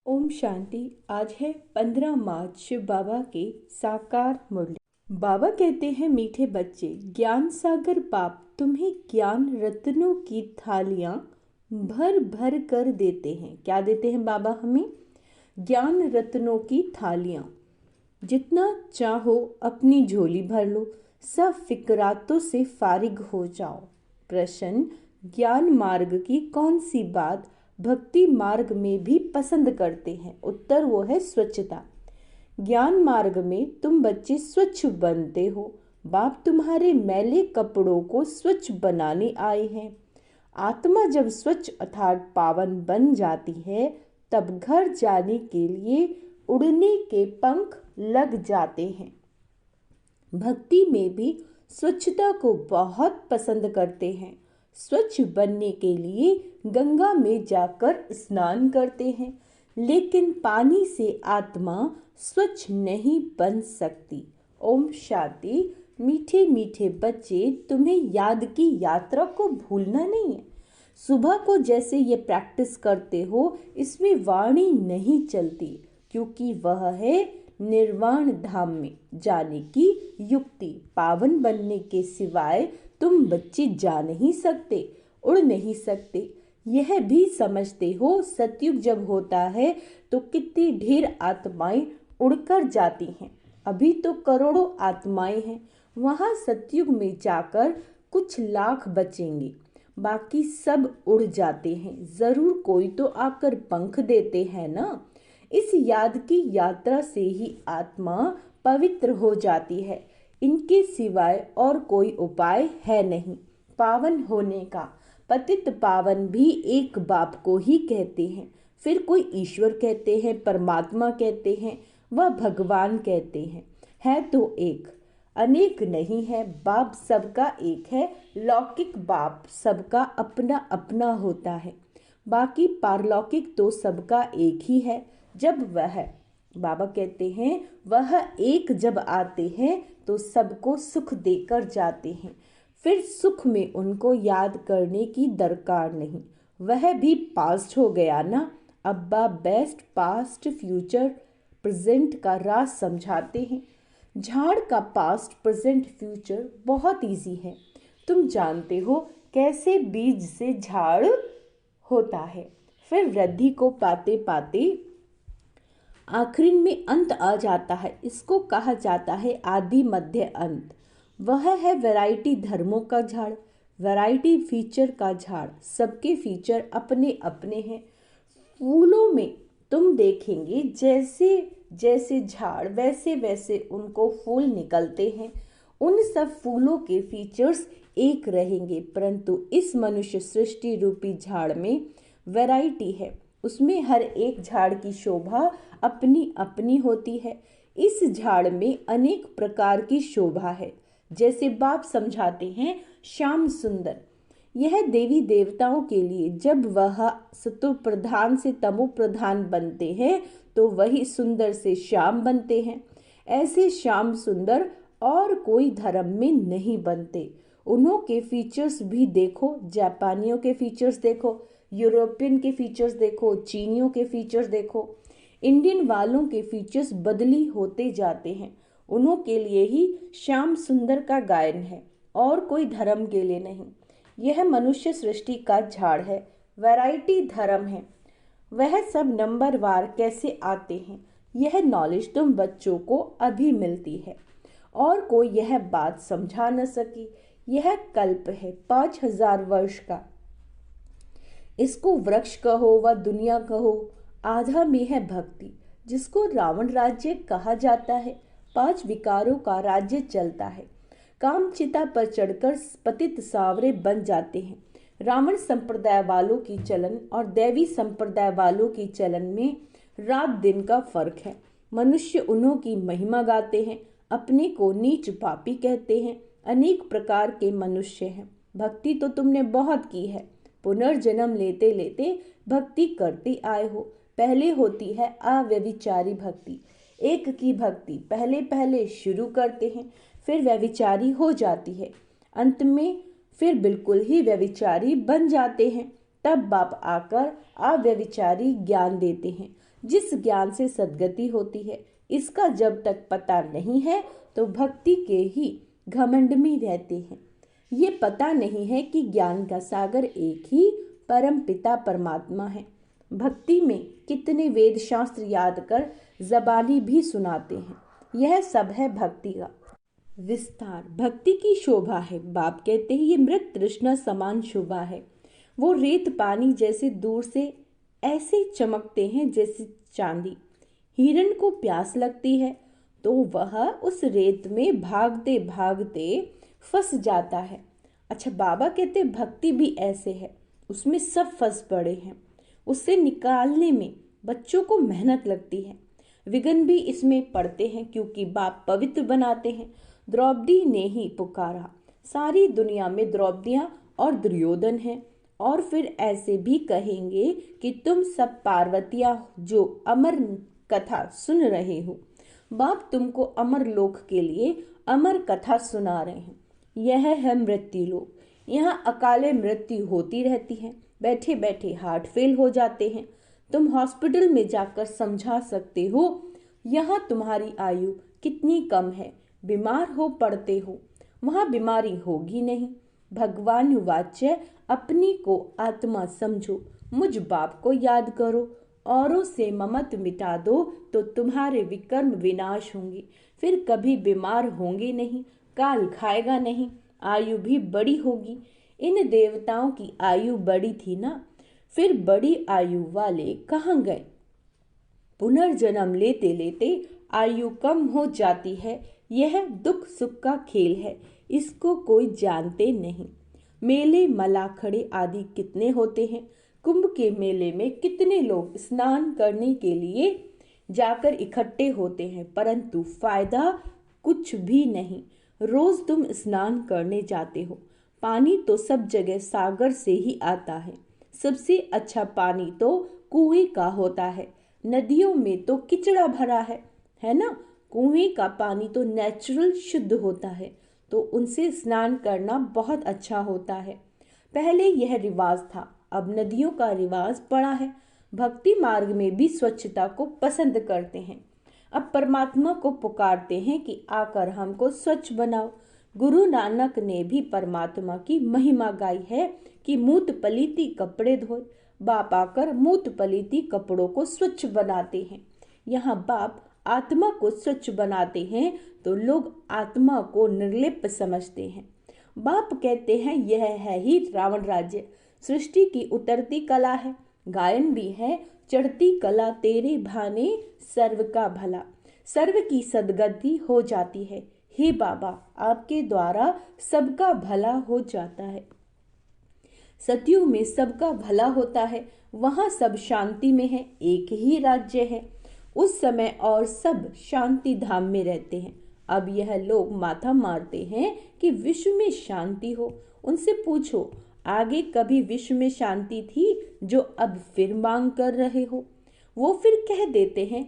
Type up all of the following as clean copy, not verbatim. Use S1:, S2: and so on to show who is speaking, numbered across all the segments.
S1: ओम शांति। आज है 15 मार्च, शिव बाबा के साकार मुरली। बाबा कहते हैं, मीठे बच्चे, ज्ञान सागर बाप तुम्हें ज्ञान रत्नों की थालियां भर भर कर देते हैं। क्या देते हैं बाबा हमें? ज्ञान रत्नों की थालियां। जितना चाहो अपनी झोली भर लो, सब फिक्रातों से फारिग हो जाओ। प्रश्न, ज्ञान मार्ग की कौन सी बात भक्ति मार्ग में भी पसंद करते हैं? उत्तर वो है स्वच्छता। ज्ञान मार्ग में तुम बच्चे स्वच्छ बनते हो। बाप तुम्हारे मैले कपड़ों को स्वच्छ बनाने आए हैं। आत्मा जब स्वच्छ अर्थात पावन बन जाती है, तब घर जाने के लिए उड़ने के पंख लग जाते हैं। भक्ति में भी स्वच्छता को बहुत पसंद करते हैं। स्वच्छ बनने के लिए गंगा में जाकर स्नान करते हैं, लेकिन पानी से आत्मा स्वच्छ नहीं बन सकती। ओम शांति। मीठे मीठे बच्चे, तुम्हें याद की यात्रा को भूलना नहीं है। सुबह को जैसे ये प्रैक्टिस करते हो, इसमें वाणी नहीं चलती, क्योंकि वह है निर्वाण धाम में जाने की युक्ति। पावन बनने के सिवाय तुम बच्चे जा नहीं सकते, उड़ नहीं सकते। यह भी समझते हो, सतयुग जब होता है तो कितनी ढेर आत्माएं उड़कर जाती हैं। अभी तो करोड़ों आत्माएं हैं। वहां सतयुग में जाकर कुछ लाख बचेंगे, बाकी सब उड़ जाते हैं। जरूर कोई तो आकर पंख देते हैं ना। इस याद की यात्रा से ही आत्मा पवित्र हो जाती है। इनके सिवाय और कोई उपाय है नहीं पावन होने का। पतित पावन भी एक बाप को ही कहते हैं, फिर कोई ईश्वर कहते हैं, परमात्मा कहते हैं, वह भगवान कहते हैं। है तो एक, अनेक नहीं है। बाप सबका एक है। लौकिक बाप सबका अपना अपना होता है, बाकी पारलौकिक तो सबका एक ही है। जब वह, बाबा कहते हैं, वह एक जब आते हैं तो सबको सुख देकर जाते हैं। फिर सुख में उनको याद करने की दरकार नहीं, वह भी पास्ट हो गया ना। अब्बा बेस्ट पास्ट फ्यूचर प्रेजेंट का राज समझाते हैं। झाड़ का पास्ट प्रेजेंट फ्यूचर बहुत इजी है। तुम जानते हो कैसे बीज से झाड़ होता है, फिर वृद्धि को पाते पाते आखिरी में अंत आ जाता है। इसको कहा जाता है आदि मध्य अंत। वह है वैरायटी धर्मों का झाड़, वैरायटी फीचर का झाड़। सबके फीचर अपने अपने हैं। फूलों में तुम देखेंगे जैसे जैसे झाड़ वैसे वैसे उनको फूल निकलते हैं। उन सब फूलों के फीचर्स एक रहेंगे, परंतु इस मनुष्य सृष्टि रूपी झाड़ में वैरायटी है। उसमें हर एक झाड़ की शोभा अपनी अपनी होती है। इस झाड़ में अनेक प्रकार की शोभा है। जैसे बाप समझाते हैं, श्याम सुंदर, यह देवी देवताओं के लिए जब वह सतो प्रधान से तमो प्रधान बनते हैं तो वही सुंदर से श्याम बनते हैं। ऐसे श्याम सुंदर और कोई धर्म में नहीं बनते। उन्हों के फीचर्स भी देखो, जापानियों के फीचर्स देखो, यूरोपियन के फीचर्स देखो, चीनियों के फीचर्स देखो। इंडियन वालों के फीचर्स बदली होते जाते हैं। उन्हों के लिए ही श्याम सुंदर का गायन है, और कोई धर्म के लिए नहीं। यह मनुष्य सृष्टि का झाड़ है, वैरायटी धर्म है। वह सब नंबरवार कैसे आते हैं, यह नॉलेज तुम बच्चों को अभी मिलती है, और कोई यह बात समझा न सकी। यह कल्प है 5000 वर्ष का। इसको वृक्ष कहो व दुनिया कहो, आधा में है भक्ति, जिसको रावण राज्य कहा जाता है। 5 विकारों का राज्य चलता है। काम चिता पर चढ़कर पतित सांवरे बन जाते हैं। रावण संप्रदाय वालों की चलन और दैवी संप्रदाय वालों की चलन में रात दिन का फर्क है। मनुष्य उन्हों की महिमा गाते हैं, अपने को नीच पापी कहते हैं। अनेक प्रकार के मनुष्य हैं। भक्ति तो तुमने बहुत की है, पुनर्जन्म लेते लेते भक्ति करते आए हो। पहले होती है अव्यभिचारी भक्ति। एक की भक्ति पहले पहले शुरू करते हैं, फिर व्यभिचारी हो जाती है, अंत में फिर बिल्कुल ही व्यभिचारी बन जाते हैं। तब बाप आकर अव्यभिचारी ज्ञान देते हैं। जिस ज्ञान से सद्गति होती है, इसका जब तक पता नहीं है तो भक्ति के ही घमंड में रहते हैं। ये पता नहीं है कि ज्ञान का सागर एक ही परम पिता परमात्मा है। भक्ति में कितने वेद शास्त्र याद कर जबानी भी सुनाते हैं। यह सब है भक्ति का विस्तार। भक्ति की शोभा है। बाप कहते हैं ये मृत तृष्णा समान शोभा है। वो रेत पानी जैसे दूर से ऐसे चमकते हैं जैसे चांदी। हिरण को प्यास लगती है तो वह उस रेत में भागते भागते फंस जाता है। अच्छा, बाबा कहते भक्ति भी ऐसे है, उसमें सब फंस पड़े हैं। उससे निकालने में बच्चों को मेहनत लगती है, विघ्न भी इसमें पड़ते हैं, क्योंकि बाप पवित्र बनाते हैं। द्रौपदी ने ही पुकारा, सारी दुनिया में द्रौपदियां और दुर्योधन हैं। और फिर ऐसे भी कहेंगे कि तुम सब पार्वतियां जो अमर कथा सुन रहे हो, बाप तुमको अमर लोक के लिए अमर कथा सुना रहे हैं। यह है मृत्यु लोक। यहाँ अकाले मृत्यु होती रहती है। बैठे बैठे हार्ट फेल हो जाते हैं। तुम हॉस्पिटल में जाकर समझा सकते हो यहाँ तुम्हारी आयु कितनी कम है। बीमार हो पड़ते हो, वहाँ बीमारी होगी नहीं। भगवान वाच्य अपनी को आत्मा समझो, मुझ बाप को याद करो, औरों से ममत मिटा दो तो तुम्हारे विकर्म विनाश होंगे। फिर कभी बीमार होंगे नहीं, काल खाएगा नहीं, आयु भी बड़ी होगी। इन देवताओं की आयु बड़ी थी ना, फिर बड़ी आयु वाले कहाँ गए? पुनर्जन्म लेते लेते आयु कम हो जाती है। यह दुख सुख का खेल है, इसको कोई जानते नहीं। मेले मलाखड़े आदि कितने होते हैं। कुंभ के मेले में कितने लोग स्नान करने के लिए जाकर इकट्ठे होते हैं, परंतु फायदा कुछ भी नहीं। रोज तुम स्नान करने जाते हो, पानी तो सब जगह सागर से ही आता है। सबसे अच्छा पानी तो कुएं का होता है। नदियों में तो किचड़ा भरा है ना। कुएं का पानी तो नेचुरल शुद्ध होता है, तो उनसे स्नान करना बहुत अच्छा होता है। पहले यह रिवाज था, अब नदियों का रिवाज पड़ा है। भक्ति मार्ग में भी स्वच्छता को पसंद करते हैं। अब परमात्मा को पुकारते हैं कि आकर हमको स्वच्छ बनाओ। गुरु नानक ने भी परमात्मा की महिमा गाई है कि मूत पलीती कपड़े धोए। बाप आकर मूत पलीती कपड़ों को स्वच्छ बनाते हैं। यहाँ बाप आत्मा को स्वच्छ बनाते हैं तो लोग आत्मा को निर्लिप्त समझते हैं। बाप कहते हैं यह है ही रावण राज्य। सृष्टि की उतरती कला है, गायन भी है, चढ़ती कला तेरे भाने सर्व का भला। सर्व की सदगति हो जाती है। हे बाबा, आपके द्वारा सबका भला हो जाता है। सतयुग में सबका भला होता है, वहां सब शांति में है, एक ही राज्य है। उस समय और सब शांति धाम में रहते हैं। अब यह लोग माथा मारते हैं कि विश्व में शांति हो। उनसे पूछो, आगे कभी विश्व में शांति थी जो अब फिर मांग कर रहे हो? वो फिर कह देते हैं,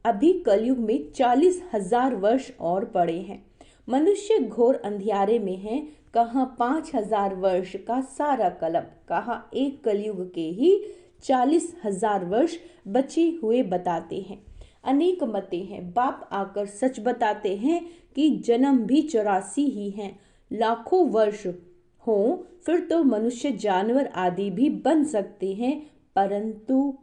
S1: अभी कलयुग में 40,000 वर्ष और पड़े हैं। मनुष्य घोर अंधियारे में है। कहाँ 5,000 वर्ष का सारा कल्प, कहाँ एक कलयुग के ही 40,000 वर्ष बचे हुए बताते हैं। अनेक मतें हैं। बाप आकर सच बताते हैं कि जन्म भी 84 ही हैं। लाखों वर्ष हो फिर तो मनुष्य जानवर आदि भी बन सकते हैं, परंतु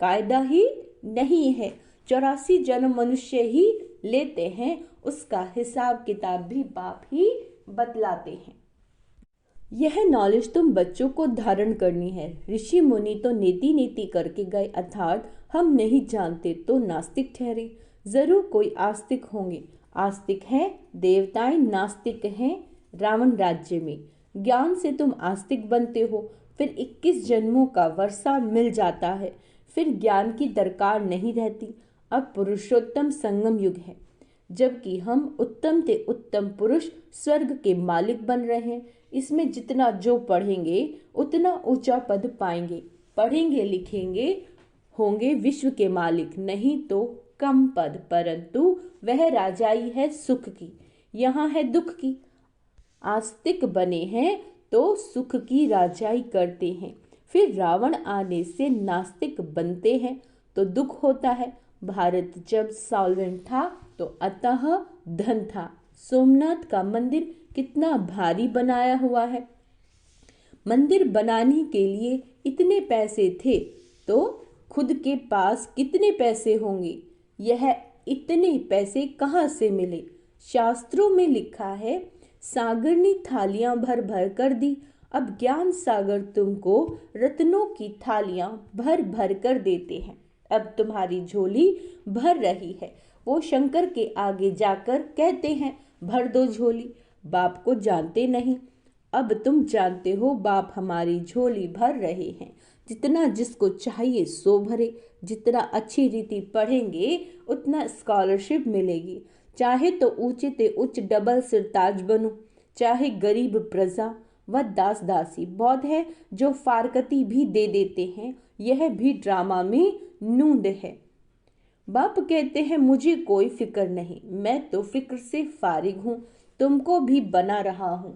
S1: कायदा ही नहीं है। 84 जन्म मनुष्य ही लेते हैं, उसका हिसाब किताब भी बाप ही बतलाते हैं। यह नॉलेज तुम बच्चों को धारण करनी है। ऋषि मुनि तो नेति नेति करके गए, अर्थात हम नहीं जानते तो नास्तिक ठहरे। जरूर कोई आस्तिक होंगे। आस्तिक है, देवताएं नास्तिक हैं। रावण राज्य में ज्ञान से तुम आस्तिक बनते हो, फिर 21 जन्मों का वर्षा मिल जाता है, फिर ज्ञान की दरकार नहीं रहती। अब पुरुषोत्तम संगम युग है, जबकि हम उत्तम से उत्तम पुरुष स्वर्ग के मालिक बन रहे हैं। इसमें जितना जो पढ़ेंगे उतना ऊंचा पद पाएंगे। पढ़ेंगे लिखेंगे होंगे विश्व के मालिक, नहीं तो कम पद, परंतु वह राजाई है सुख की, यहाँ है दुख की। आस्तिक बने हैं तो सुख की राजाई करते हैं, फिर रावण आने से नास्तिक बनते हैं तो दुख होता है। भारत जब सॉल्वेंट था तो अतः धन था। सोमनाथ का मंदिर कितना भारी बनाया हुआ है। मंदिर बनाने के लिए इतने पैसे थे तो खुद के पास कितने पैसे होंगे। यह इतने पैसे कहाँ से मिले। शास्त्रों में लिखा है, सागर ने थालियां भर भर कर दी, अब ज्ञान सागर तुमको रत्नों की थालियां भर भर कर देते हैं। अब तुम्हारी झोली भर रही है। वो शंकर के आगे जाकर कहते हैं, भर दो झोली। बाप को जानते नहीं, अब तुम जानते हो बाप हमारी झोली भर रहे हैं। जितना जिसको चाहिए सो भरे। जितना अच्छी रीति पढ़ेंगे उतना स्कॉलरशिप मिलेगी। चाहे तो ऊंचे ते उच्च डबल सिरताज बनो, चाहे गरीब प्रजा व दास दासी। बौद्ध है जो फारकती भी दे देते हैं, यह भी ड्रामा में नूंद है। बाप कहते हैं, मुझे कोई फिक्र नहीं, मैं तो फिक्र से फारिग हूं, तुमको भी बना रहा हूं।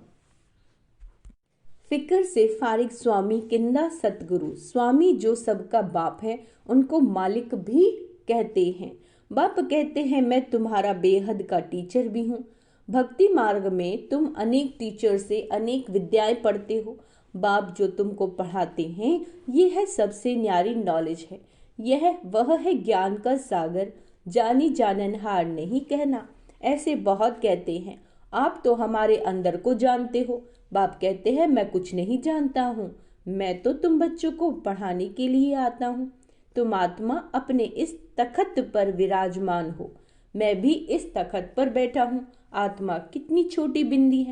S1: फिक्र से फारिग स्वामी किंदा सतगुरु। स्वामी जो सबका बाप है उनको मालिक भी कहते हैं। बाप कहते हैं, मैं तुम्हारा बेहद का टीचर भी हूँ। भक्ति मार्ग में तुम अनेक टीचर से अनेक विद्याएं पढ़ते हो। बाप जो तुमको पढ़ाते हैं ये है सबसे न्यारी नॉलेज है। यह वह है ज्ञान का सागर, जानी जाननहार नहीं कहना। ऐसे बहुत कहते हैं, आप तो हमारे अंदर को जानते हो। बाप कहते हैं, मैं कुछ नहीं जानता हूँ, मैं तो तुम बच्चों को पढ़ाने के लिए आता हूँ। तुम आत्मा अपने इस तखत पर विराजमान हो, मैं भी इस तखत पर बैठा हूँ। आत्मा कितनी छोटी बिंदी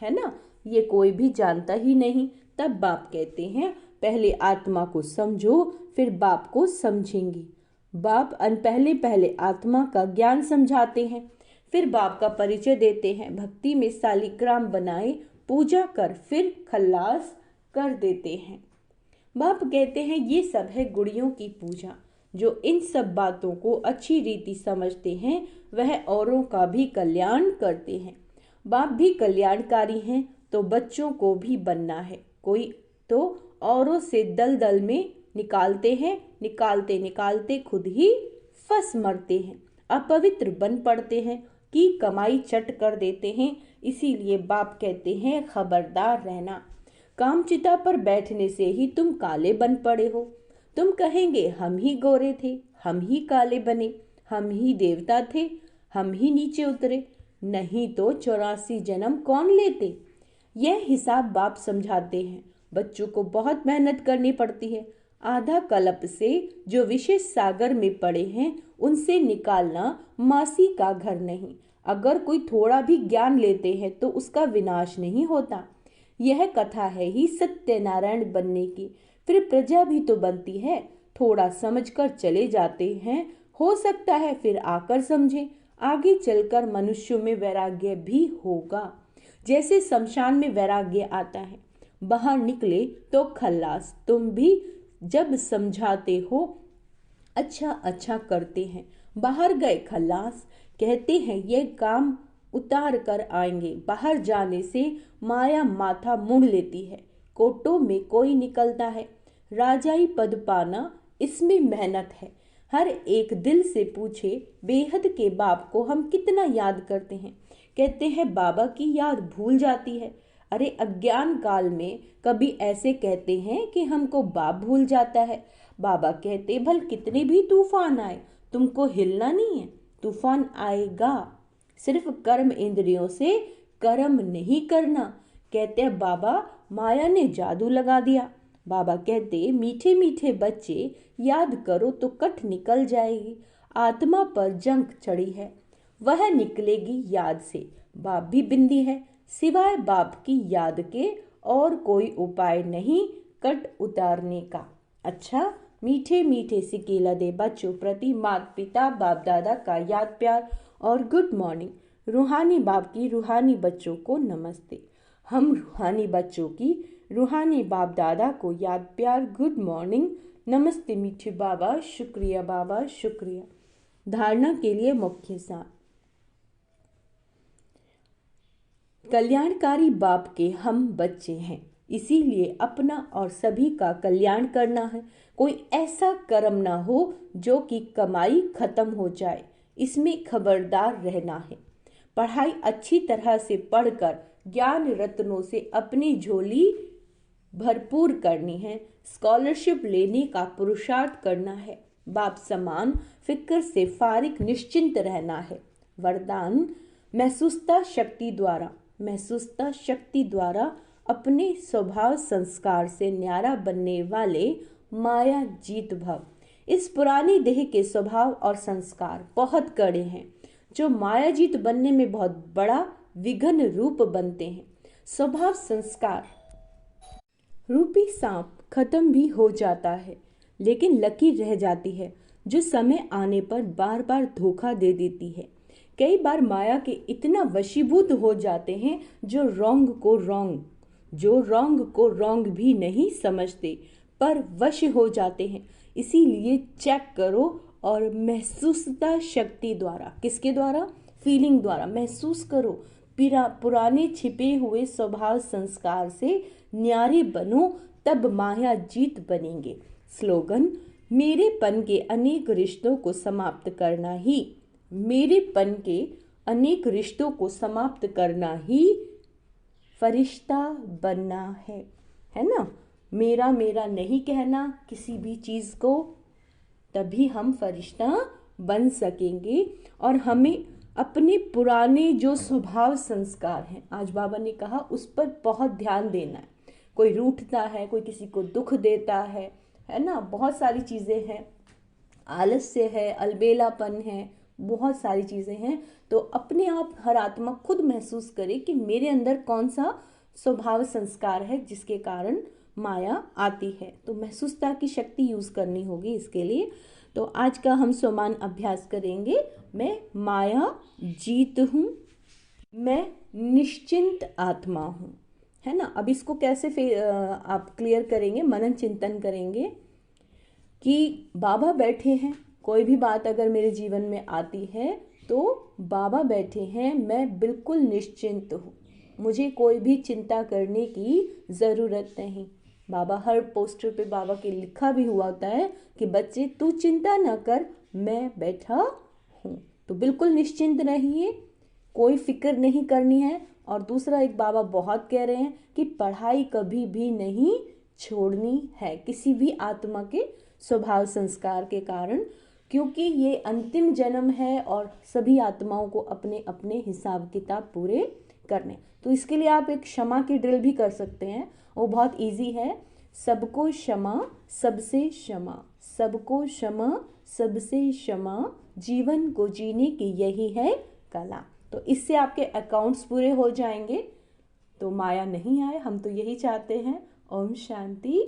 S1: है ना, ये कोई भी जानता ही नहीं। तब बाप कहते हैं, पहले आत्मा को समझो फिर बाप को समझेंगे। बाप पहले पहले आत्मा का ज्ञान समझाते हैं, फिर बाप का परिचय देते हैं। भक्ति में सालिग्राम बनाए पूजा कर फिर खल्लास कर देते हैं। बाप कहते हैं, ये सब है गुड़ियों की पूजा। जो इन सब बातों को अच्छी रीति समझते हैं वह औरों का भी कल्याण करते हैं। बाप भी कल्याणकारी हैं तो बच्चों को भी बनना है। कोई तो औरों से दलदल में निकालते हैं, निकालते निकालते खुद ही फंस मरते हैं, अपवित्र बन पड़ते हैं कि कमाई चट कर देते हैं। इसीलिए बाप कहते हैं, खबरदार रहना। कामचिता पर बैठने से ही तुम काले बन पड़े हो। तुम कहेंगे, हम ही गोरे थे, हम ही काले बने, हम ही देवता थे, हम ही नीचे उतरे, नहीं तो 84 जन्म कौन लेते। यह हिसाब बाप समझाते हैं। बच्चों को बहुत मेहनत करनी पड़ती है। आधा कल्प से जो विशेष सागर में पड़े हैं उनसे निकालना मासी का घर नहीं। अगर कोई थोड़ा भी ज्ञान लेते हैं तो उसका विनाश नहीं होता। यह कथा है ही सत्यनारायण बनने की। फिर प्रजा भी तो बनती है। थोड़ा समझकर चले जाते हैं, हो सकता है फिर आकर समझे। आगे चलकर मनुष्यों में वैराग्य भी होगा। जैसे शमशान में वैराग्य आता है, बाहर निकले तो खल्लास। तुम भी जब समझाते हो अच्छा अच्छा करते हैं, बाहर गए खल्लास। कहते हैं ये काम उतार कर आएंगे। बाहर जाने से माया माथा मुड़ लेती है। कोटों में कोई निकलता है। राजाई पद पाना इसमें मेहनत है। हर एक दिल से पूछे, बेहद के बाप को हम कितना याद करते हैं। कहते हैं बाबा की याद भूल जाती है। अरे अज्ञान काल में कभी ऐसे कहते हैं कि हमको बाप भूल जाता है। बाबा कहते, भल कितने भी तूफान आए तुमको हिलना नहीं है। तूफान आएगा, सिर्फ कर्म इंद्रियों से कर्म नहीं करना। कहते हैं बाबा माया ने जादू लगा दिया। बाबा कहते, मीठे मीठे बच्चे याद करो तो कट निकल जाएगी। आत्मा पर जंग चढ़ी है, वह निकलेगी याद से। बाप भी बिंदी है, सिवाय बाप की याद के और कोई उपाय नहीं कट उतारने का। अच्छा, मीठे मीठे सिकेला दे बच्चों प्रति माता पिता बाप दादा का याद प्यार और गुड मॉर्निंग। रूहानी बाप की रूहानी बच्चों को नमस्ते। हम रूहानी बच्चों की रूहानी बाप दादा को याद प्यार गुड मॉर्निंग नमस्ते। मीठे बाबा शुक्रिया, बाबा शुक्रिया। धारणा के लिए मुख्य सार। कल्याणकारी बाप के हम बच्चे हैं। इसीलिए अपना और सभी का कल्याण करना है। कोई ऐसा कर्म ना हो जो कि कमाई खत्म हो जाए, इसमें खबरदार रहना है। पढ़ाई अच्छी तरह से पढ़कर ज्ञान रत्नों से अपनी झोली भरपूर करनी है। स्कॉलरशिप लेने का पुरुषार्थ करना है। बाप समान फिक्र से फारिग निश्चिंत रहना है। वरदान, महसूसता शक्ति द्वारा अपने स्वभाव संस्कार से न्यारा बनने वाले माया जीत भव। इस पुरानी देह के स्वभाव और संस्कार बहुत कड़े हैं, जो मायाजीत बनने में बहुत बड़ा विघ्न रूप बनते हैं। स्वभाव संस्कार रूपी सांप खत्म भी हो जाता है, लेकिन लकीर रह जाती है, जो समय आने पर बार बार धोखा दे देती है। कई बार माया के इतना वशीभूत हो जाते हैं जो रॉन्ग को रॉन्ग भी नहीं समझते, पर वश हो जाते हैं। इसीलिए चेक करो और महसूसता शक्ति द्वारा, किसके द्वारा? फीलिंग द्वारा महसूस करो। पुराने छिपे हुए स्वभाव संस्कार से न्यारे बनो, तब माया जीत बनेंगे। स्लोगन, मेरेपन के अनेक रिश्तों को समाप्त करना ही, मेरेपन के अनेक रिश्तों को समाप्त करना ही फरिश्ता बनना है ना? मेरा मेरा नहीं कहना किसी भी चीज़ को, तभी हम फरिश्ता बन सकेंगे। और हमें अपने पुराने जो स्वभाव संस्कार हैं, आज बाबा ने कहा, उस पर बहुत ध्यान देना है। कोई रूठता है, कोई किसी को दुख देता है ना? बहुत सारी चीज़ें हैं, आलस्य है, अलबेलापन है, बहुत सारी चीज़ें हैं। तो अपने आप हर आत्मा खुद महसूस करे कि मेरे अंदर कौन सा स्वभाव संस्कार है जिसके कारण माया आती है। तो महसूसता की शक्ति यूज़ करनी होगी इसके लिए। तो आज का हम स्वमान अभ्यास करेंगे। मैं माया जीत हूँ, मैं निश्चिंत आत्मा हूँ, है ना? अब इसको कैसे आप क्लियर करेंगे, मनन चिंतन करेंगे कि बाबा बैठे हैं। कोई भी बात अगर मेरे जीवन में आती है तो बाबा बैठे हैं, मैं बिल्कुल निश्चिंत हूँ, मुझे कोई भी चिंता करने की ज़रूरत नहीं। बाबा हर पोस्टर पे बाबा के लिखा भी हुआ होता है कि बच्चे तू चिंता न कर, मैं बैठा हूँ। तो बिल्कुल निश्चिंत रहिए, कोई फिक्र नहीं करनी है। और दूसरा, एक बाबा बहुत कह रहे हैं कि पढ़ाई कभी भी नहीं छोड़नी है किसी भी आत्मा के स्वभाव संस्कार के कारण, क्योंकि ये अंतिम जन्म है और सभी आत्माओं को अपने अपने हिसाब किताब पूरे करने। तो इसके लिए आप एक क्षमा की ड्रिल भी कर सकते हैं, वो बहुत इजी है। सबको क्षमा सबसे क्षमा, सबको क्षमा सबसे क्षमा, जीवन को जीने की यही है कला। तो इससे आपके अकाउंट्स पूरे हो जाएंगे, तो माया नहीं आए, हम तो यही चाहते हैं। ओम शांति।